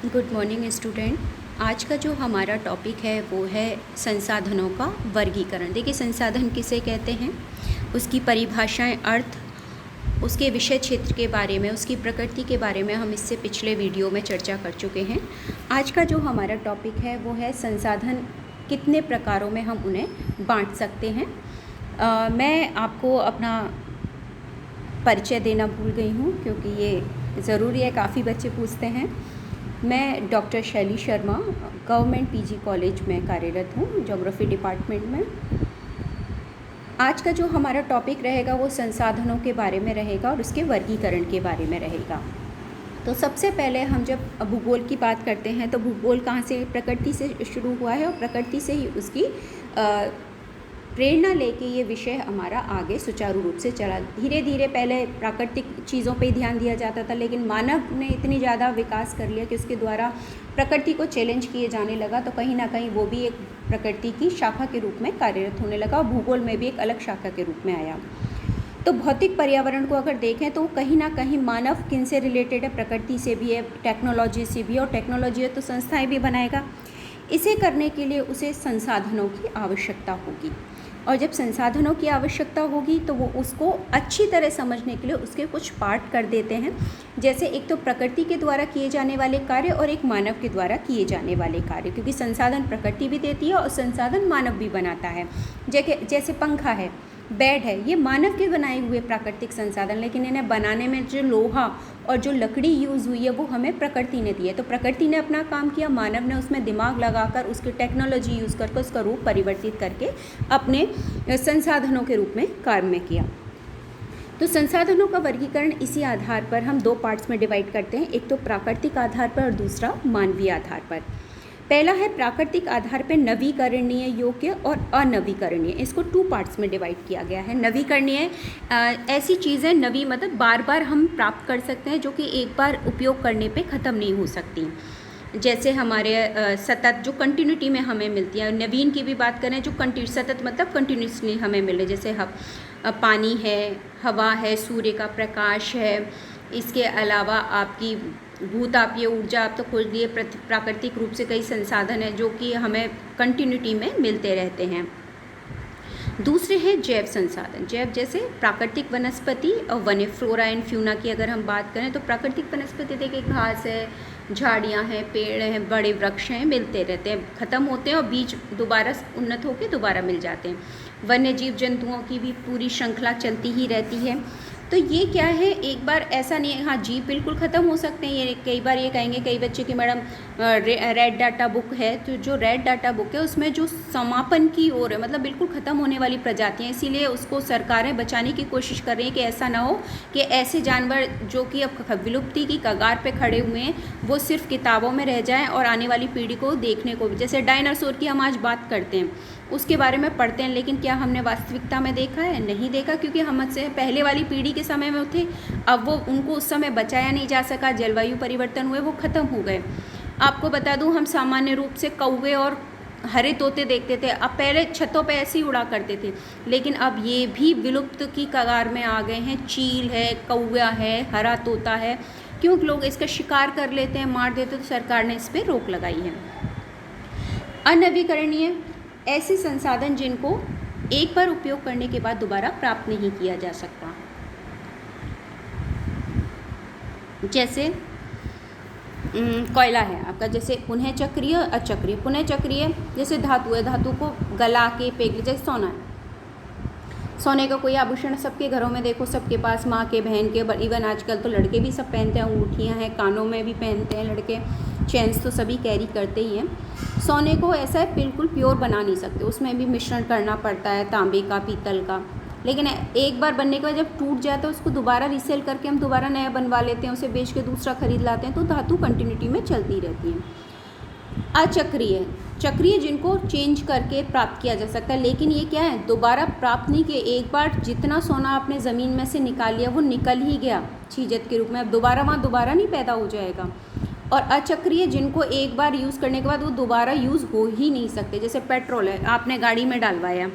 Good morning student. आज का जो हमारा टॉपिक है वो है संसाधनों का वर्गीकरण। देखिए, संसाधन किसे कहते हैं, उसकी परिभाषाएं, अर्थ, उसके विषय क्षेत्र के बारे में, उसकी प्रकृति के बारे में हम इससे पिछले वीडियो में चर्चा कर चुके हैं। आज का जो हमारा टॉपिक है वो है संसाधन कितने प्रकारों में हम उन्हें बांट सकते हैं। मैं आपको अपना परिचय देना भूल गई हूँ क्योंकि ये ज़रूरी है, काफ़ी बच्चे पूछते हैं। मैं डॉक्टर शैली शर्मा गवर्नमेंट पीजी कॉलेज में कार्यरत हूँ, ज्योग्राफी डिपार्टमेंट में। आज का जो हमारा टॉपिक रहेगा वो संसाधनों के बारे में रहेगा और उसके वर्गीकरण के बारे में रहेगा। तो सबसे पहले हम जब भूगोल की बात करते हैं तो भूगोल कहाँ से, प्रकृति से शुरू हुआ है और प्रकृति से ही उसकी प्रेरणा लेके ये विषय हमारा आगे सुचारू रूप से चला। धीरे धीरे पहले प्राकृतिक चीज़ों पे ध्यान दिया जाता था, लेकिन मानव ने इतनी ज़्यादा विकास कर लिया कि उसके द्वारा प्रकृति को चैलेंज किए जाने लगा, तो कहीं ना कहीं वो भी एक प्रकृति की शाखा के रूप में कार्यरत होने लगा और भूगोल में भी एक अलग शाखा के रूप में आया। तो भौतिक पर्यावरण को अगर देखें तो कहीं ना कहीं मानव किन से रिलेटेड है, प्रकृति से भी है, टेक्नोलॉजी से भी, और टेक्नोलॉजी है तो संस्थाएँ भी बनाएगा। इसे करने के लिए उसे संसाधनों की आवश्यकता होगी, और जब संसाधनों की आवश्यकता होगी तो वो उसको अच्छी तरह समझने के लिए उसके कुछ पार्ट कर देते हैं। जैसे एक तो प्रकृति के द्वारा किए जाने वाले कार्य और एक मानव के द्वारा किए जाने वाले कार्य, क्योंकि संसाधन प्रकृति भी देती है और संसाधन मानव भी बनाता है। जैसे पंखा है, बेड है, ये मानव के बनाए हुए प्राकृतिक संसाधन, लेकिन इन्हें बनाने में जो लोहा और जो लकड़ी यूज़ हुई है वो हमें प्रकृति ने दी है। तो प्रकृति ने अपना काम किया, मानव ने उसमें दिमाग लगाकर उसकी टेक्नोलॉजी यूज़ करके उसका रूप परिवर्तित करके अपने संसाधनों के रूप में कार्य में किया। तो संसाधनों का वर्गीकरण इसी आधार पर हम दो पार्ट्स में डिवाइड करते हैं, एक तो प्राकृतिक आधार पर और दूसरा मानवीय आधार पर। पहला है प्राकृतिक आधार पर नवीकरणीय योग्य और अनवीकरणीय, इसको टू पार्ट्स में डिवाइड किया गया है। नवीकरणीय ऐसी चीज़ें, नवी मतलब बार बार हम प्राप्त कर सकते हैं, जो कि एक बार उपयोग करने पे ख़त्म नहीं हो सकती। जैसे हमारे सतत जो कंटिन्यूटी में हमें मिलती है। नवीन की भी बात करें जो सतत मतलब कंटिन्यूसली हमें मिले, जैसे पानी है, हवा है, सूर्य का प्रकाश है, इसके अलावा आपकी भूतापीय ऊर्जा, आप तो खोज लिए, प्राकृतिक रूप से कई संसाधन हैं जो कि हमें कंटिन्यूटी में मिलते रहते हैं। दूसरे हैं जैव संसाधन। जैव जैसे प्राकृतिक वनस्पति और वन्य, फ्लोरा एंड फ्यूना की अगर हम बात करें तो प्राकृतिक वनस्पति देखिए घास है, झाड़ियाँ हैं, पेड़ हैं, बड़े वृक्ष हैं, मिलते रहते हैं, ख़त्म होते हैं और बीज दोबारा उन्नत होकर दोबारा मिल जाते हैं। वन्य जीव जंतुओं की भी पूरी श्रृंखला चलती ही रहती है। तो ये क्या है, एक बार ऐसा नहीं है, हाँ जीव बिल्कुल ख़त्म हो सकते हैं। ये कई बार ये कहेंगे कई बच्चे कि मैडम रेड डाटा बुक है, तो जो रेड डाटा बुक है उसमें जो समापन की ओर है, मतलब बिल्कुल ख़त्म होने वाली प्रजातियाँ, इसीलिए उसको सरकारें बचाने की कोशिश कर रही हैं कि ऐसा ना हो कि ऐसे जानवर जो कि अब विलुप्ति की कगार पे खड़े हुए हैं वो सिर्फ किताबों में रह जाएं और आने वाली पीढ़ी को देखने को भी, जैसे डायनासोर की हम आज बात करते हैं, उसके बारे में पढ़ते हैं, लेकिन क्या हमने वास्तविकता में देखा है? नहीं देखा, क्योंकि हमसे पहले वाली पीढ़ी के समय में थे, अब वो उनको उस समय बचाया नहीं जा सका, जलवायु परिवर्तन हुए, वो ख़त्म हो गए। आपको बता दूं, हम सामान्य रूप से कौवे और हरे तोते देखते थे, अब पहले छतों पे ऐसे ही उड़ा करते थे, लेकिन अब ये भी विलुप्त की कगार में आ गए हैं। चील है, कौवा है, हरा तोता है, क्योंकि लोग इसका शिकार कर लेते हैं, मार देते, तो सरकार ने इस पर रोक लगाई है। अनवीकरणीय ऐसे संसाधन जिनको एक बार उपयोग करने के बाद दोबारा प्राप्त नहीं किया जा सकता, जैसे कोयला है आपका, जैसे पुनः चक्रीय, अचक्रीय। पुनः चक्रीय जैसे धातु है, धातु को गला के पिघल, जैसे सोना है, सोने का कोई आभूषण सबके घरों में देखो, सबके पास, माँ के, बहन के, इवन आजकल तो लड़के भी सब पहनते हैं, अंगूठियाँ हैं, कानों में भी पहनते हैं लड़के, चेन्स तो सभी कैरी करते ही हैं। सोने को ऐसा है बिल्कुल प्योर बना नहीं सकते, उसमें भी मिश्रण करना पड़ता है, तांबे का, पीतल का, लेकिन एक बार बनने के बाद जब टूट जाता है उसको दोबारा रीसेल करके हम दोबारा नया बनवा लेते हैं, उसे बेच के दूसरा खरीद लाते हैं, तो धातु कंटिन्यूटी में चलती रहती है। अचक्रीय, चक्रीय जिनको चेंज करके प्राप्त किया जा सकता है, लेकिन ये क्या है, दोबारा प्राप्त नहीं किए। एक बार जितना सोना आपने ज़मीन में से निकाल लिया वो निकल ही गया छीजत के रूप में, अब दोबारा वहाँ दोबारा नहीं पैदा हो जाएगा। और अचक्रीय जिनको एक बार यूज़ करने के बाद वो दोबारा यूज़ हो ही नहीं सकते, जैसे पेट्रोल है, आपने गाड़ी में डालवाया,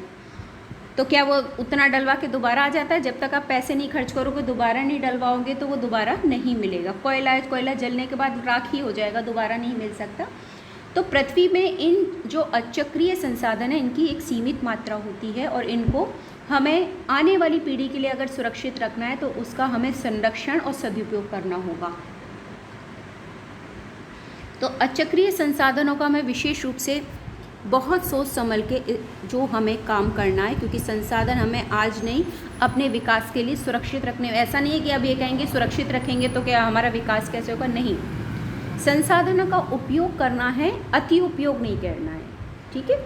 तो क्या वो उतना डलवा के दोबारा आ जाता है? जब तक आप पैसे नहीं खर्च करोगे, दोबारा नहीं डलवाओगे, तो वो दोबारा नहीं मिलेगा। कोयला है, कोयला जलने के बाद राख ही हो जाएगा, दोबारा नहीं मिल सकता। तो पृथ्वी में इन जो अचक्रीय संसाधन है, इनकी एक सीमित मात्रा होती है और इनको हमें आने वाली पीढ़ी के लिए अगर सुरक्षित रखना है तो उसका हमें संरक्षण और सदुपयोग करना होगा। तो अचक्रीय संसाधनों का हमें विशेष रूप से बहुत सोच समझ के जो हमें काम करना है, क्योंकि संसाधन हमें आज नहीं अपने विकास के लिए सुरक्षित रखने। ऐसा नहीं है कि अब ये कहेंगे सुरक्षित रखेंगे तो क्या हमारा विकास कैसे होगा, नहीं। संसाधनों का उपयोग करना है, अति उपयोग नहीं करना है, ठीक है।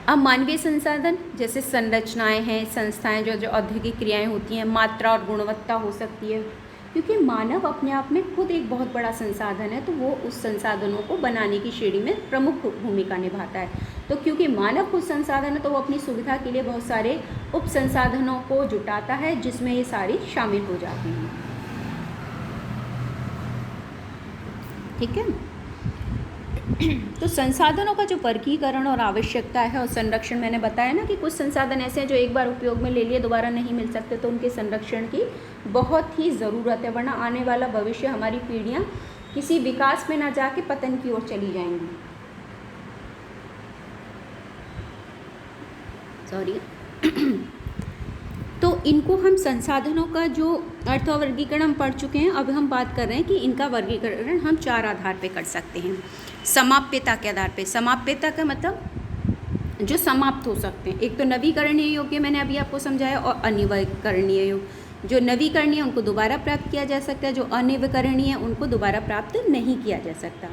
अब मानवीय संसाधन जैसे संरचनाएं हैं, संस्थाएं, जो औद्योगिक क्रियाएं होती हैं, मात्रा और गुणवत्ता हो सकती है, क्योंकि मानव अपने आप में खुद एक बहुत बड़ा संसाधन है, तो वो उस संसाधनों को बनाने की श्रेणी में प्रमुख भूमिका निभाता है। तो क्योंकि मानव खुद संसाधन है तो वो अपनी सुविधा के लिए बहुत सारे उप संसाधनों को जुटाता है, जिसमें ये सारी शामिल हो जाती हैं, ठीक है। तो संसाधनों का जो वर्गीकरण और आवश्यकता है और संरक्षण, मैंने बताया ना कि कुछ संसाधन ऐसे हैं जो एक बार उपयोग में ले लिए दोबारा नहीं मिल सकते, तो उनके संरक्षण की बहुत ही ज़रूरत है, वरना आने वाला भविष्य हमारी पीढ़ियाँ किसी विकास में ना जाके पतन की ओर चली जाएंगी। सॉरी। तो इनको हम संसाधनों का जो अर्थ और वर्गीकरण हम पढ़ चुके हैं, अब हम बात कर रहे हैं कि इनका वर्गीकरण हम 4 आधार पे कर सकते हैं। समाप्यता के आधार पे। समाप्यता का मतलब जो समाप्त हो सकते हैं, एक तो नवीकरणीय योग्य मैंने अभी आपको समझाया, और अनवीकरणीय योग्य। जो नवीकरणीय उनको दोबारा प्राप्त किया जा सकता है, जो अनवीकरणीय उनको दोबारा प्राप्त नहीं किया जा सकता।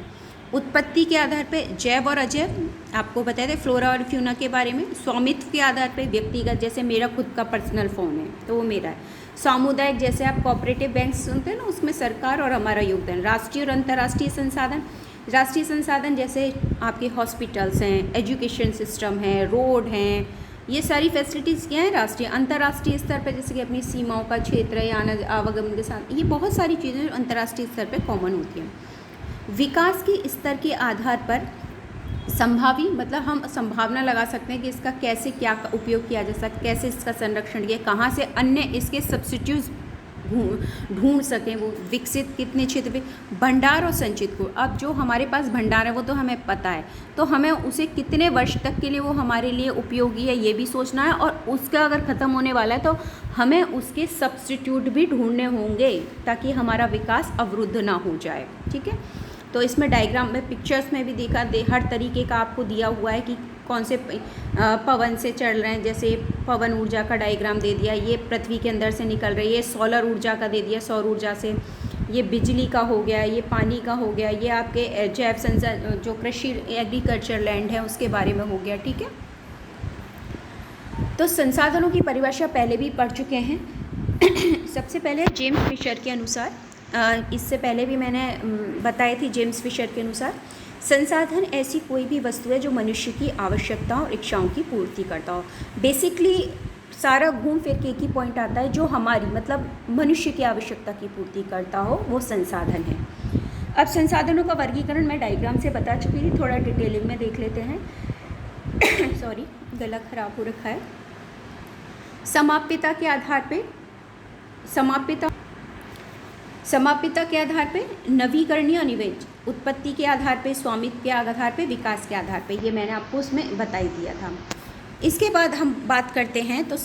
उत्पत्ति के आधार पे जैव और अजैव, आपको बताए थे फ्लोरा और फ्यूना के बारे में। स्वामित्व के आधार पे व्यक्तिगत, जैसे मेरा खुद का पर्सनल फ़ोन है तो वो मेरा है। सामुदायिक, जैसे आप कोऑपरेटिव बैंक सुनते हैं ना, उसमें सरकार और हमारा योगदान। राष्ट्रीय और अंतर्राष्ट्रीय संसाधन। राष्ट्रीय संसाधन जैसे आपके हॉस्पिटल्स हैं, एजुकेशन सिस्टम है, रोड हैं, ये सारी फैसिलिटीज़ क्या है राष्ट्रीय। अंतर्राष्ट्रीय स्तर पर जैसे कि अपनी सीमाओं का क्षेत्र है, आवागमन के साथ, ये बहुत सारी चीज़ें अंतर्राष्ट्रीय स्तर पर कॉमन होती हैं। विकास के स्तर के आधार पर संभावी, मतलब हम संभावना लगा सकते हैं कि इसका कैसे क्या उपयोग किया जा सकता है, कैसे इसका संरक्षण किया, कहाँ से अन्य इसके सब्स्टिट्यूट ढूंढ सकें, वो विकसित कितने क्षेत्र पे। भंडार और संचित को, अब जो हमारे पास भंडार है वो तो हमें पता है, तो हमें उसे कितने वर्ष तक के लिए वो हमारे लिए उपयोगी है ये भी सोचना है, और उसका अगर ख़त्म होने वाला है तो हमें उसके सब्स्टिट्यूट भी ढूंढने होंगे ताकि हमारा विकास अवरुद्ध ना हो जाए, ठीक है। तो इसमें डायग्राम में, पिक्चर्स में भी दिखा दे, हर तरीके का आपको दिया हुआ है कि कौन से पवन से चल रहे हैं, जैसे पवन ऊर्जा का डायग्राम दे दिया, ये पृथ्वी के अंदर से निकल रही है, सोलर ऊर्जा का दे दिया, सौर ऊर्जा से, ये बिजली का हो गया, ये पानी का हो गया, ये आपके जैव संसाधन जो कृषि एग्रीकल्चर लैंड है उसके बारे में हो गया, ठीक है। तो संसाधनों की परिभाषा पहले भी पढ़ चुके हैं। सबसे पहले जेम्स फिशर के अनुसार, इससे पहले भी मैंने बताई थी, जेम्स फिशर के अनुसार संसाधन ऐसी कोई भी वस्तु है जो मनुष्य की आवश्यकताओं और इच्छाओं की पूर्ति करता हो। बेसिकली सारा घूम फिर के एक ही पॉइंट आता है, जो हमारी मतलब मनुष्य की आवश्यकता की पूर्ति करता हो वो संसाधन है। अब संसाधनों का वर्गीकरण मैं डायग्राम से बता चुकी थी, थोड़ा डिटेलिंग में देख लेते हैं। सॉरी, गला खराब हो रखा है। समाप्यता के आधार पे, समाप्यता के आधार पे नवीकरणीय अनिवार्य, उत्पत्ति के आधार पे, स्वामित्व के आधार पे, विकास के आधार पे, ये मैंने आपको उसमें बता ही दिया था। इसके बाद हम बात करते हैं तो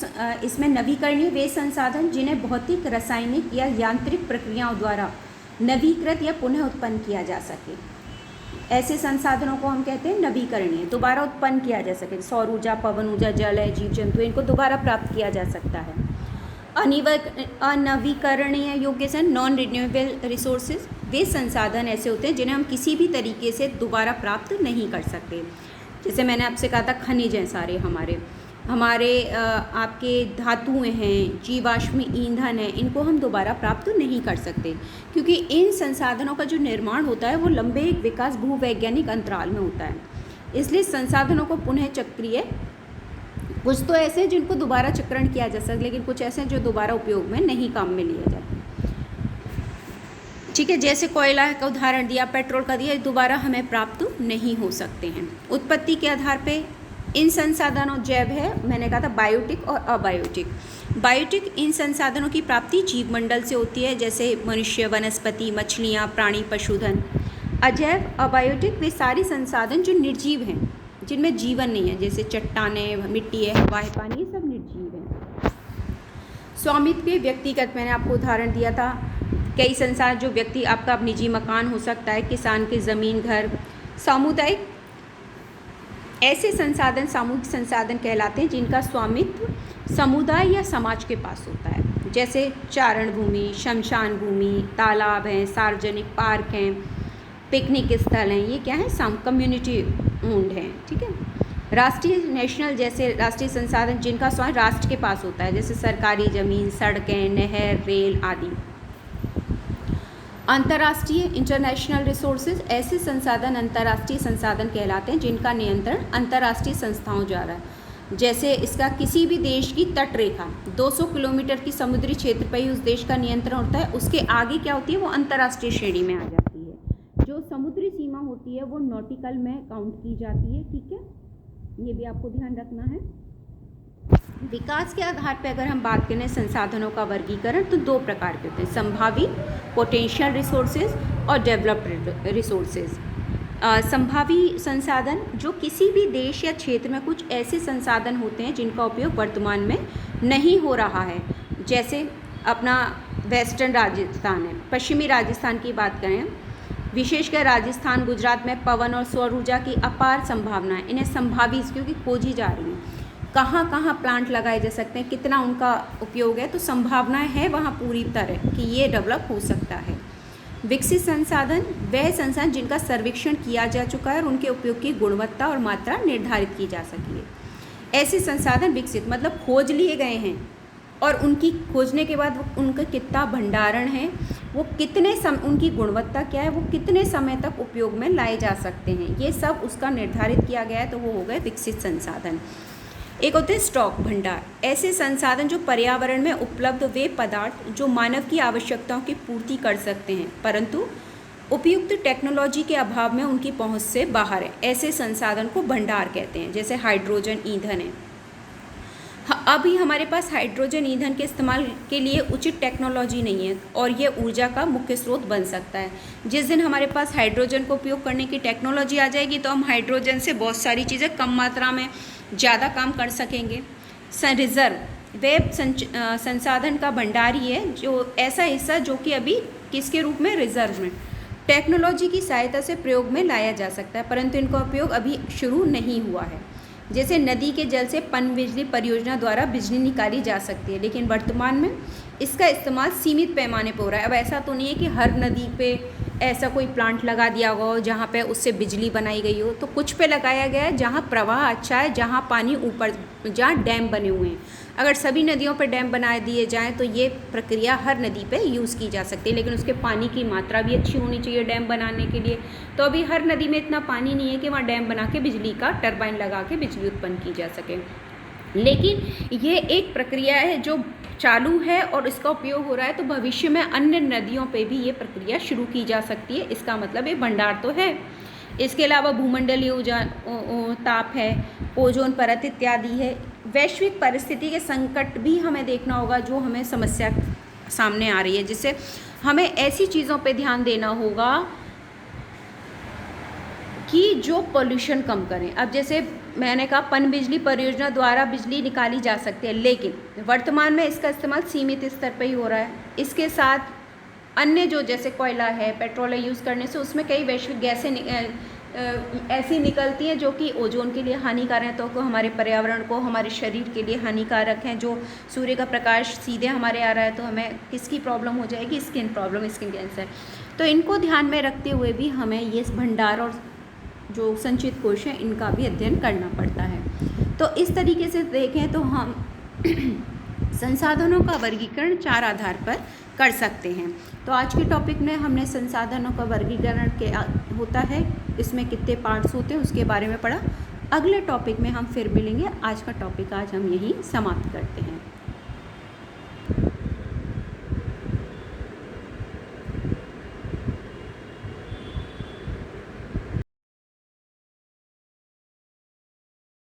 इसमें नवीकरणीय वे संसाधन जिन्हें भौतिक, रासायनिक या यांत्रिक प्रक्रियाओं द्वारा नवीकृत या पुनः उत्पन्न किया जा सके, ऐसे संसाधनों को हम कहते हैं नवीकरणीय, दोबारा उत्पन्न किया जा सके। सौर ऊर्जा, पवन ऊर्जा, जल है, जीव जंतु, इनको दोबारा प्राप्त किया जा सकता है। अनवीकरणीय योग्य से नॉन रिन्यूएबल रिसोर्सेज, वे संसाधन ऐसे होते हैं जिन्हें हम किसी भी तरीके से दोबारा प्राप्त नहीं कर सकते। जैसे मैंने आपसे कहा था, खनिज हैं सारे हमारे आपके धातुएं हैं, जीवाश्म ईंधन है, इनको हम दोबारा प्राप्त नहीं कर सकते, क्योंकि इन संसाधनों का जो निर्माण होता है वो लंबे विकास भूवैज्ञानिक अंतराल में होता है। इसलिए संसाधनों को पुनः चक्रीय, कुछ तो ऐसे हैं जिनको दोबारा चक्रण किया जा सकता है, लेकिन कुछ ऐसे हैं जो दोबारा उपयोग में नहीं काम में लिए जाते, ठीक है। जैसे कोयला का उदाहरण दिया, पेट्रोल का दिया, दोबारा हमें प्राप्त नहीं हो सकते हैं। उत्पत्ति के आधार पे इन संसाधनों जैव है, मैंने कहा था बायोटिक और अबायोटिक। बायोटिक इन संसाधनों की प्राप्ति जीवमंडल से होती है, जैसे मनुष्य, वनस्पति, मछलियाँ, प्राणी, पशुधन। अजैव अबायोटिक वे सारे संसाधन जो निर्जीव हैं, जिनमें जीवन नहीं है, जैसे चट्टानें, मिट्टी है, हवा है, पानी, ये सब निर्जीव हैं। स्वामित्व के व्यक्तिगत, मैंने आपको उदाहरण दिया था, कई संसाधन जो व्यक्ति, आपका निजी मकान हो सकता है, किसान की ज़मीन, घर। सामुदायिक, ऐसे संसाधन सामूहिक संसाधन कहलाते हैं जिनका स्वामित्व समुदाय या समाज के पास होता है, जैसे चारण भूमि, शमशान भूमि, तालाब हैं, सार्वजनिक पार्क हैं, पिकनिक स्थल हैं, ये क्या है, कम्युनिटी ओन्ड हैं, ठीक है। राष्ट्रीय, नेशनल, जैसे राष्ट्रीय संसाधन जिनका स्वामित्व राष्ट्र के पास होता है, जैसे सरकारी ज़मीन, सड़कें, नहर, रेल आदि। अंतर्राष्ट्रीय, इंटरनेशनल रिसोर्सेज, ऐसे संसाधन अंतर्राष्ट्रीय संसाधन कहलाते हैं जिनका नियंत्रण अंतर्राष्ट्रीय संस्थाओं द्वारा है, जैसे इसका किसी भी देश की तट रेखा 200 किलोमीटर की समुद्री क्षेत्र पर ही उस देश का नियंत्रण होता है, उसके आगे क्या होती है, वो अंतर्राष्ट्रीय श्रेणी में आ जाती है। जो समुद्री सीमा होती है वो नॉटिकल में काउंट की जाती है, ठीक है, ये भी आपको ध्यान रखना है। विकास के आधार पर अगर हम बात करें संसाधनों का वर्गीकरण, तो दो प्रकार के होते हैं, संभावी पोटेंशियल रिसोर्सेज और डेवलप्ड रिसोर्सेज। संभावी संसाधन, जो किसी भी देश या क्षेत्र में कुछ ऐसे संसाधन होते हैं जिनका उपयोग वर्तमान में नहीं हो रहा है, जैसे अपना वेस्टर्न राजस्थान है, पश्चिमी राजस्थान की बात करें, विशेषकर राजस्थान, गुजरात में पवन और सौर ऊर्जा की अपार संभावना है, इन्हें संभावी क्योंकि खोजी जा रही हैं, कहाँ कहाँ प्लांट लगाए जा सकते हैं, कितना उनका उपयोग है, तो संभावनाएं है वहाँ पूरी तरह कि ये डेवलप हो सकता है। विकसित संसाधन, वह संसाधन जिनका सर्वेक्षण किया जा चुका है और उनके उपयोग की गुणवत्ता और मात्रा निर्धारित की जा सकी है। ऐसे संसाधन विकसित मतलब खोज लिए गए हैं और उनकी खोजने के बाद उनका कितना भंडारण है, वो कितने उनकी गुणवत्ता क्या है, वो कितने समय तक उपयोग में लाए जा सकते हैं, ये सब उसका निर्धारित किया गया है, तो वो हो गए विकसित संसाधन। एक होते हैं स्टॉक, भंडार, ऐसे संसाधन जो पर्यावरण में उपलब्ध वे पदार्थ जो मानव की आवश्यकताओं की पूर्ति कर सकते हैं परंतु उपयुक्त टेक्नोलॉजी के अभाव में उनकी पहुंच से बाहर है, ऐसे संसाधन को भंडार कहते हैं। जैसे हाइड्रोजन ईंधन है, अभी हमारे पास हाइड्रोजन ईंधन के इस्तेमाल के लिए उचित टेक्नोलॉजी नहीं है और ये ऊर्जा का मुख्य स्रोत बन सकता है। जिस दिन हमारे पास हाइड्रोजन को उपयोग करने की टेक्नोलॉजी आ जाएगी तो हम हाइड्रोजन से बहुत सारी चीज़ें कम मात्रा में ज़्यादा काम कर सकेंगे। रिजर्व, वे संसाधन का भंडार ही है, जो ऐसा हिस्सा जो कि अभी किसके रूप में, रिजर्व में, टेक्नोलॉजी की सहायता से प्रयोग में लाया जा सकता है परंतु इनका उपयोग अभी शुरू नहीं हुआ है। जैसे नदी के जल से पनबिजली परियोजना द्वारा बिजली निकाली जा सकती है लेकिन वर्तमान में इसका इस्तेमाल सीमित पैमाने पर हो रहा है। अब ऐसा तो नहीं है कि हर नदी पे ऐसा कोई प्लांट लगा दिया हुआ हो जहाँ पे उससे बिजली बनाई गई हो, तो कुछ पे लगाया गया है जहाँ प्रवाह अच्छा है, जहाँ पानी ऊपर, जहाँ डैम बने हुए हैं। अगर सभी नदियों पर डैम बना दिए जाएँ तो ये प्रक्रिया हर नदी पे यूज़ की जा सकती है, लेकिन उसके पानी की मात्रा भी अच्छी होनी चाहिए डैम बनाने के लिए। तो अभी हर नदी में इतना पानी नहीं है कि वहाँ डैम बना के बिजली का टरबाइन लगा के बिजली उत्पन्न की जा सके, लेकिन ये एक प्रक्रिया है जो चालू है और इसका उपयोग हो रहा है, तो भविष्य में अन्य नदियों पे भी ये प्रक्रिया शुरू की जा सकती है। इसका मतलब ये भंडार तो है। इसके अलावा भूमंडलीय ऊर्जा, ताप है, ओजोन परत इत्यादि है। वैश्विक परिस्थिति के संकट भी हमें देखना होगा जो हमें समस्या सामने आ रही है, जिससे हमें ऐसी चीज़ों पे ध्यान देना होगा कि जो पोल्यूशन कम करें। अब जैसे मैंने कहा पनबिजली परियोजना द्वारा बिजली निकाली जा सकती है लेकिन वर्तमान में इसका इस्तेमाल सीमित स्तर पर ही हो रहा है। इसके साथ अन्य जो जैसे कोयला है, पेट्रोल है, यूज़ करने से उसमें कई वैश्विक गैसें ऐसी निकलती हैं जो कि ओजोन के लिए हानिकारक हैं, तो हमारे पर्यावरण को, हमारे शरीर के लिए हानिकारक हैं। जो सूर्य का प्रकाश सीधे हमारे आ रहा है तो हमें किसकी प्रॉब्लम हो जाएगी, स्किन प्रॉब्लम, स्किन कैंसर। तो इनको ध्यान में रखते हुए भी हमें ये भंडार और जो संचित कोश हैं इनका भी अध्ययन करना पड़ता है। तो इस तरीके से देखें तो हम संसाधनों का वर्गीकरण 4 आधार पर कर सकते हैं। तो आज के टॉपिक में हमने संसाधनों का वर्गीकरण क्या होता है, इसमें कितने पार्ट्स होते हैं, उसके बारे में पढ़ा। अगले टॉपिक में हम फिर मिलेंगे। आज का टॉपिक आज हम यहीं समाप्त करते हैं।